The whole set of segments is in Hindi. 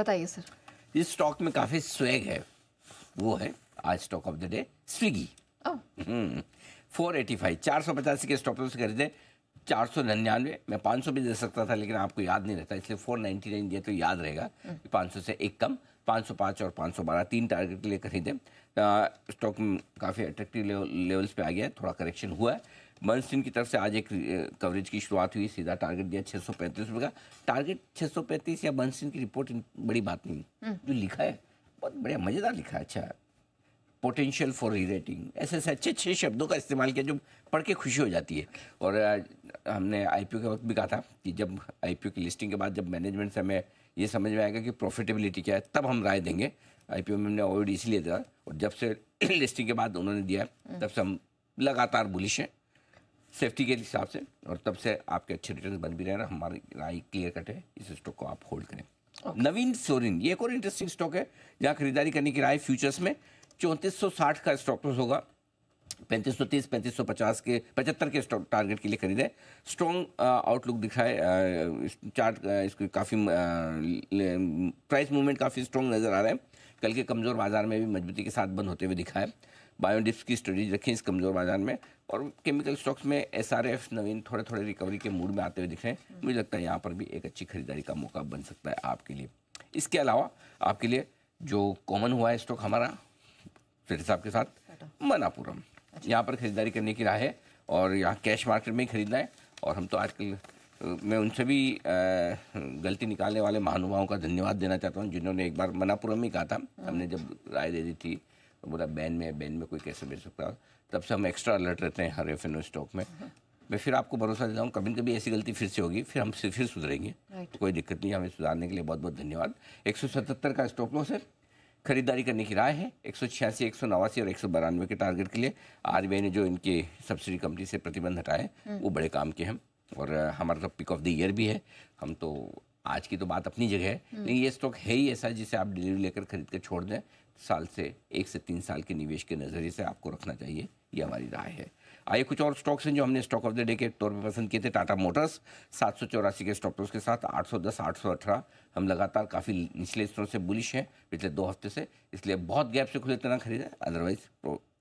बताइए सर। जिस स्टॉक में काफ़ी स्वैग है वो है आज stock of the day Swiggy. 485 485 के स्टॉप लॉस खरीदे, 499 मैं 500 भी दे सकता था लेकिन आपको याद नहीं रहता, इसलिए 499 दिया तो याद रहेगा कि 500 से एक कम, 505 और 512 तीन टारगेट के लिए खरीदे। स्टॉक काफ़ी अट्रैक्टिव लेवल्स पे आ गया है, थोड़ा करेक्शन हुआ है। बर्नस्टीन की तरफ से आज एक कवरेज की शुरुआत हुई, सीधा टारगेट दिया 635 रुपये का। टारगेट 635 या बर्नस्टीन की रिपोर्ट बड़ी बात नहीं, जो लिखा है बहुत बढ़िया मज़ेदार लिखा है। अच्छा, पोटेंशियल फॉर री रेटिंग, ऐसे ऐसे अच्छे अच्छे शब्दों का इस्तेमाल किया जो पढ़ के खुशी हो जाती है। और हमने आईपीओ के वक्त भी कहा था कि जब आईपीओ की लिस्टिंग के बाद जब मैनेजमेंट से हमें ये समझ में आएगा कि प्रॉफिटेबिलिटी क्या है तब हम राय देंगे। आईपीओ में हमने अवॉइड इसलिए दिया और जब से लिस्टिंग के बाद उन्होंने दिया तब से हम लगातार बुलिश हैं सेफ्टी के हिसाब से, और तब से आपके अच्छे रिटर्न बन भी रहे हैं। हमारी राय क्लियर कट है, इस स्टॉक को आप होल्ड करें। नवीन फ्लोरिन ये एक और इंटरेस्टिंग स्टॉक है जहाँ खरीदारी करने की राय फ्यूचर्स में 3460 का स्टॉक लॉस होगा, 3530 3550 के 75 के स्टॉक टारगेट के लिए खरीदे। स्ट्रॉन्ग आउटलुक दिख रहा है, चार्ट इसको काफ़ी प्राइस मूवमेंट काफ़ी स्ट्रॉन्ग नज़र आ रहा है। कल के कमज़ोर बाजार में भी मजबूती के साथ बंद होते हुए दिखा है। बायोडिप्स की स्टडी रखें इस कमज़ोर बाजार में, और केमिकल स्टॉक्स में एसआरएफ नवीन थोड़े थोड़े रिकवरी के मूड में आते हुए दिख रहे हैं। मुझे लगता है यहाँ पर भी एक अच्छी खरीदारी का मौका बन सकता है आपके लिए। इसके अलावा आपके लिए जो कॉमन हुआ है स्टॉक हमारा फिर साहब के साथ मनापुरम, यहाँ पर खरीदारी करने की राह है और यहाँ कैश मार्केट में ही खरीदना है। और हम तो आजकल मैं उनसे भी गलती निकालने वाले महानुभावों का धन्यवाद देना चाहता हूँ जिन्होंने एक बार मनापुरम में कहा था, हमने जब राय दे दी थी तो बोला बैन में कोई कैसे बेच सकता, तब से हम एक्स्ट्रा अलर्ट रहते हैं हर एफ स्टॉक में। मैं फिर आपको भरोसा देता हूँ कभी कभी ऐसी गलती फिर से होगी, फिर हम फिर सुधरेंगे, तो कोई दिक्कत नहीं। हमें सुधारने के लिए बहुत बहुत धन्यवाद। 177 का स्टॉप लॉस है, खरीदारी करने की राय है 186 189 और 192 के टारगेट के लिए। आरबीआई ने जो इनके सब्सिडी कंपनी से प्रतिबंध हटाए वो बड़े काम के हैं, और हमारा तो पिक ऑफ द ईयर भी है। हम तो आज की तो बात अपनी जगह है, लेकिन ये स्टॉक है ही ऐसा जिसे आप डिलीवरी लेकर खरीद कर छोड़ दें, साल से 1 से 3 साल के निवेश के नज़रिए से आपको रखना चाहिए, ये हमारी राय है। आइए कुछ और स्टॉक्स हैं जो हमने स्टॉक ऑफ द डे के तौर पे पसंद किए थे। टाटा मोटर्स 784 के स्टॉप लॉस के साथ 810 818। हम लगातार काफ़ी निचले स्तरों से बुलिश हैं पिछले 2 हफ्ते से, इसलिए बहुत गैप से खुले इतना खरीदें, अदरवाइज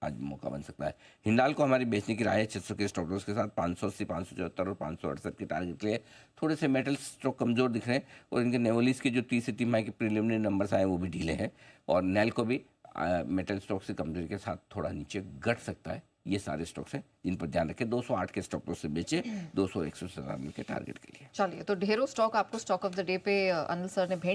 आज मौका बन सकता है। हिंडाल को हमारी बेचने की राय है 600 के स्टॉप लॉस के साथ 580 574 और 568 के टारगेट के लिए। थोड़े से मेटल स्टॉक कमज़ोर दिख रहे हैं और इनके नेवोलिस के जो 30 से 3 माह के प्रीलिमिनरी नंबर्स आए वो भी ढीले हैं, और नेल को भी मेटल स्टॉक से कमजोरी के साथ थोड़ा नीचे घट सकता है। ये सारे स्टॉक्स हैं जिन पर ध्यान रखें। 208 के स्टॉक लॉस से बेचे, 200 197 के टारगेट के लिए। चलिए, तो ढेरों स्टॉक आपको स्टॉक ऑफ द डे पे अनिल सर ने भेंट